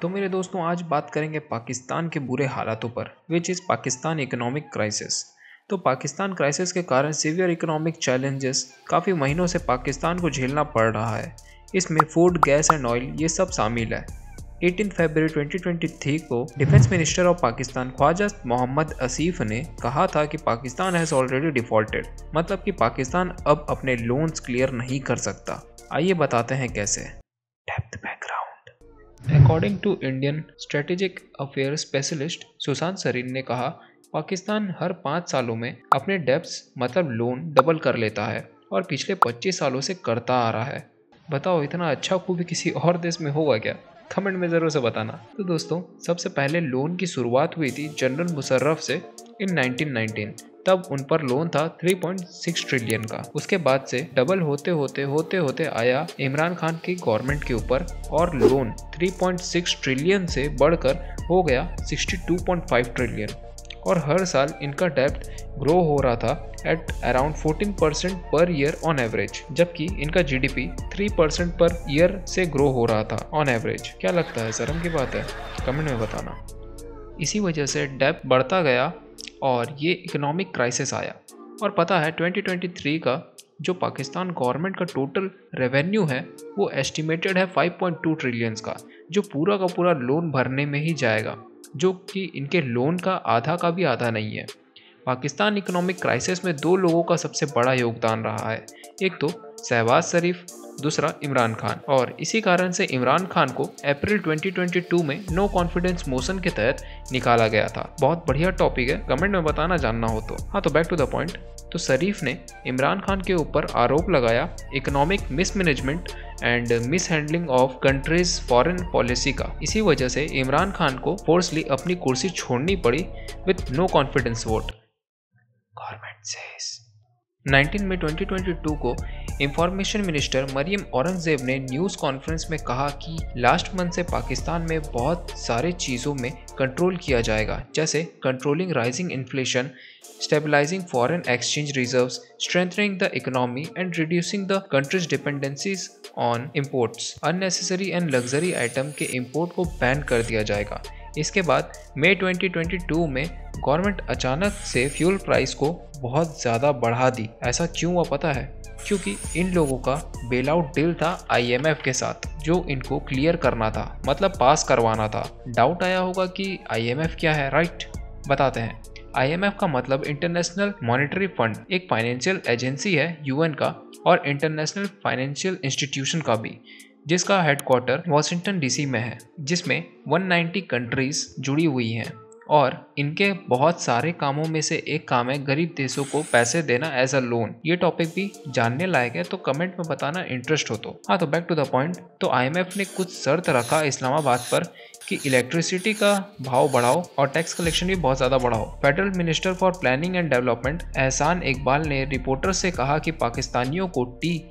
तो मेरे दोस्तों आज बात करेंगे पाकिस्तान के बुरे हालातों पर which is Pakistan economic crisis. तो पाकिस्तान क्राइसिस के कारण सीवियर इकोनॉमिक चैलेंजेस काफ़ी महीनों से पाकिस्तान को झेलना पड़ रहा है। इसमें फूड, गैस एंड ऑयल ये सब शामिल है। 18 फरवरी 2023 को defence minister of Pakistan Khwaja Mohammad Asif ने कहा था कि पाकिस्तान हैज़ ऑलरेडी डिफॉल्टेड, मतलब कि पाकिस्तान अब अपने लोन्स क्लियर नहीं कर सकता। आइए बताते हैं कैसे। According to Indian strategic affair specialist Sushant Sareen ने कहा, पाकिस्तान हर 5 सालों में अपने डेब्ट्स मतलब लोन डबल कर लेता है और पिछले 25 सालों से करता आ रहा है। बताओ इतना अच्छा खूबी किसी और देश में होगा क्या? कमेंट में ज़रूर से बताना। तो दोस्तों सबसे पहले लोन की शुरुआत हुई थी जनरल मुशर्रफ से इन 1919। तब उन पर लोन था 3.6 ट्रिलियन का। उसके बाद से डबल होते होते आया इमरान खान की गवर्नमेंट के ऊपर और लोन 3.6 ट्रिलियन से बढ़कर हो गया 62.5 ट्रिलियन और हर साल इनका डेब्ट ग्रो हो रहा था at around 14% per year on average, जबकि इनका जीडीपी 3% पर ईयर से ग्रो हो रहा था ऑन एवरेज। क्या लगता है, शर्म की बात है? कमेंट में बताना। इसी वजह से डेब्ट बढ़ता गया और ये इकोनॉमिक क्राइसिस आया। और पता है 2023 का जो पाकिस्तान गवर्नमेंट का टोटल रेवेन्यू है वो एस्टिमेटेड है 5.2 ट्रिलियंस का, जो पूरा का पूरा लोन भरने में ही जाएगा, जो कि इनके लोन का आधा का भी आधा नहीं है। पाकिस्तान इकोनॉमिक क्राइसिस में 2 लोगों का सबसे बड़ा योगदान रहा है, एक तो शहबाज शरीफ, दूसरा इमरान खान। और इसी कारण से इमरान खान को अप्रैल 2022 में नो कॉन्फिडेंस मोशन के तहत निकाला गया था। बहुत बढ़िया टॉपिक है, कमेंट में बताना जानना हो तो। हाँ, तो बैक टू द पॉइंट। तो शरीफ ने इमरान खान के ऊपर आरोप लगाया economic mismanagement and mishandling of countries foreign policy का। इसी वजह से इमरान खान को फोर्सली अपनी कुर्सी छोड़नी पड़ी with no confidence vote. Government says 19 मई 2022 को इंफॉर्मेशन मिनिस्टर मरियम औरंगजेब ने न्यूज़ कॉन्फ्रेंस में कहा कि लास्ट मंथ से पाकिस्तान में बहुत सारे चीज़ों में कंट्रोल किया जाएगा, जैसे controlling rising inflation, stabilising foreign exchange reserves, strengthening the economy and reducing the country's dependencies on imports. Unnecessary and luxury item के इम्पोर्ट को बैन कर दिया जाएगा। इसके बाद मई 2022 में गवर्नमेंट अचानक से फ्यूल प्राइस को बहुत ज़्यादा बढ़ा दी। ऐसा क्यों हुआ पता है? क्योंकि इन लोगों का बेल आउट डील था IMF के साथ, जो इनको क्लियर करना था, मतलब पास करवाना था। डाउट आया होगा कि IMF क्या है, राइट? बताते हैं। IMF का मतलब इंटरनेशनल मॉनेटरी फंड, एक फाइनेंशियल एजेंसी है UN का और इंटरनेशनल फाइनेंशियल इंस्टीट्यूशन का भी, जिसका हेडक्वार्टर वॉशिंगटन DC में है, जिसमें 190 कंट्रीज जुड़ी हुई हैं और इनके बहुत सारे कामों में से एक काम है गरीब देशों को पैसे देना एज अ लोन। ये टॉपिक भी जानने लायक है, तो कमेंट में बताना इंटरेस्ट हो तो। हाँ, तो बैक टू द पॉइंट। तो IMF ने कुछ शर्त रखा इस्लामाबाद पर कि इलेक्ट्रिसिटी का भाव बढ़ाओ और टैक्स कलेक्शन भी बहुत ज़्यादा बढ़ाओ। Federal minister for planning and development एहसान इकबाल ने रिपोर्टर से कहा कि पाकिस्तानियों को टी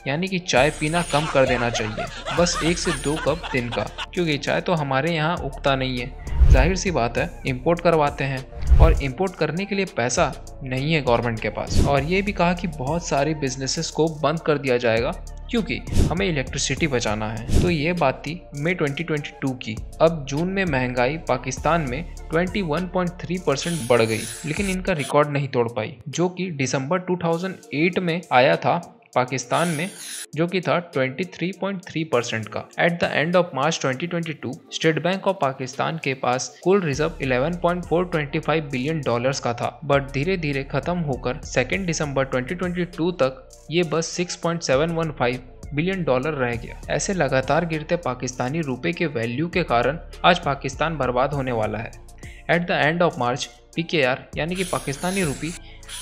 यानी कि चाय पीना कम कर देना चाहिए, बस 1 से 2 कप दिन का, क्योंकि चाय तो हमारे यहाँ उगता नहीं है। जाहिर सी बात है, इंपोर्ट करवाते हैं और इंपोर्ट करने के लिए पैसा नहीं है गवर्नमेंट के पास। और ये भी कहा कि बहुत सारे बिजनेसेस को बंद कर दिया जाएगा क्योंकि हमें इलेक्ट्रिसिटी बचाना है। तो ये बात थी मई 2022 की। अब जून में महंगाई पाकिस्तान में 21.3% बढ़ गई, लेकिन इनका रिकॉर्ड नहीं तोड़ पाई, जो कि दिसंबर 2008 में आया था पाकिस्तान में, जो कि था 23.3% का। At the end of March 2022 state bank of Pakistan के पास कुल रिजर्व 11.425 बिलियन डॉलर्स का था, बट धीरे धीरे खत्म होकर 2 दिसंबर 2022 तक ये बस 6.715 बिलियन डॉलर रह गया। ऐसे लगातार गिरते पाकिस्तानी रुपए के वैल्यू के कारण आज पाकिस्तान बर्बाद होने वाला है। At the end of March PKR यानी कि पाकिस्तानी रुपी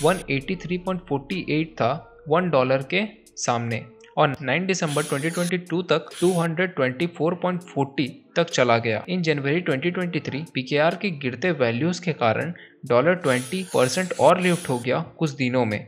183.48 था $1 के सामने और 9 दिसंबर 2022 तक 224.40 तक चला गया। इन जनवरी 2023 PKR के गिरते वैल्यूज के कारण $20% और लिफ्ट हो गया कुछ दिनों में।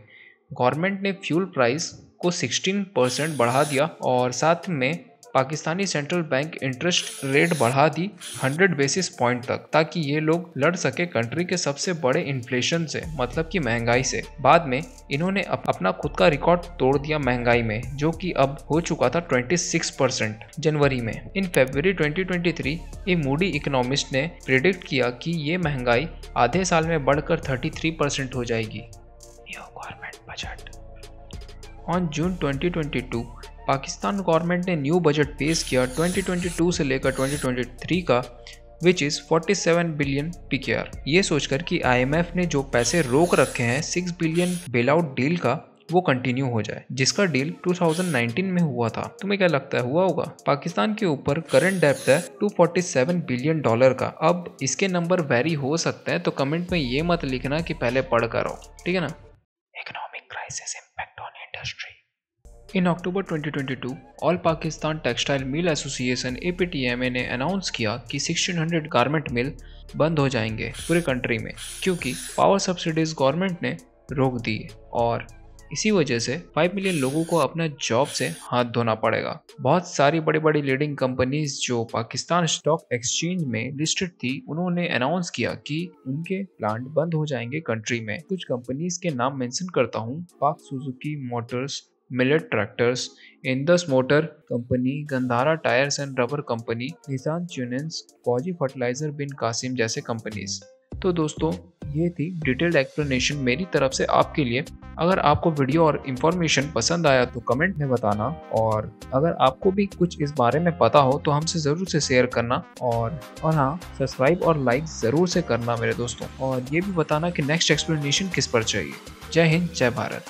गवर्नमेंट ने फ्यूल प्राइस को 16% बढ़ा दिया और साथ में Pakistani central bank interest rate बढ़ा दी 100 बेसिस पॉइंट तक, ताकि ये लोग लड़ सके कंट्री के सबसे बड़े इन्फ्लेशन से, मतलब कि महंगाई से। बाद में इन्होंने अपना खुद का रिकॉर्ड तोड़ दिया महंगाई में, जो कि अब हो चुका था 26% जनवरी में। इन फरवरी 2023 एक मूडी इकोनॉमिस्ट ने प्रेडिक्ट किया कि ये महंगाई आधे साल में बढ़कर 33% हो जाएगी। New government budget. On June 2022 Pakistan government ने न्यू बजट पेश किया 2022 से लेकर 2023 का, विच इज़ 47 बिलियन PKR। ये सोचकर कि IMF ने जो पैसे रोक रखे हैं 6 बिलियन बेल आउट डील का, वो कंटिन्यू हो जाए, जिसका डील 2019 में हुआ था। तुम्हें क्या लगता है, हुआ होगा? पाकिस्तान के ऊपर करंट डेब्ट है $247 बिलियन का। अब इसके नंबर वेरी हो सकते हैं, तो कमेंट में ये मत लिखना कि पहले पढ़ कर आओ, ठीक है ना। Economic crisis impact on industry. In October 2022 all Pakistan textile mill association APTMA ने अनाउंस किया कि 1600 गारमेंट मिल बंद हो जाएंगे पूरे कंट्री में, क्योंकि पावर सब्सिडीज गवर्नमेंट ने रोक दी और इसी वजह से 5 मिलियन लोगों को अपना जॉब से हाथ धोना पड़ेगा। बहुत सारी बड़ी बड़ी लीडिंग कंपनीज जो पाकिस्तान स्टॉक एक्सचेंज में लिस्टेड थी, उन्होंने अनाउंस किया कि उनके प्लांट बंद हो जाएंगे कंट्री में। कुछ कंपनीज के नाम मेंशन करता हूँ: Pak Suzuki Motors, Millat tractors, Indus motor company, Gandhara tyres and rubber company, Nissan ट्यूनेंस, फौजी फर्टिलाइजर बिन कासिम जैसे कंपनीज। तो दोस्तों, ये थी डिटेल्ड एक्सप्लेनेशन मेरी तरफ से आपके लिए। अगर आपको वीडियो और इन्फॉर्मेशन पसंद आया तो कमेंट में बताना, और अगर आपको भी कुछ इस बारे में पता हो तो हमसे ज़रूर से शेयर करना, और हाँ, सब्सक्राइब और लाइक ज़रूर से करना मेरे दोस्तों, और ये भी बताना कि नेक्स्ट एक्सप्लेनेशन किस पर चाहिए। जय हिंद, जय भारत।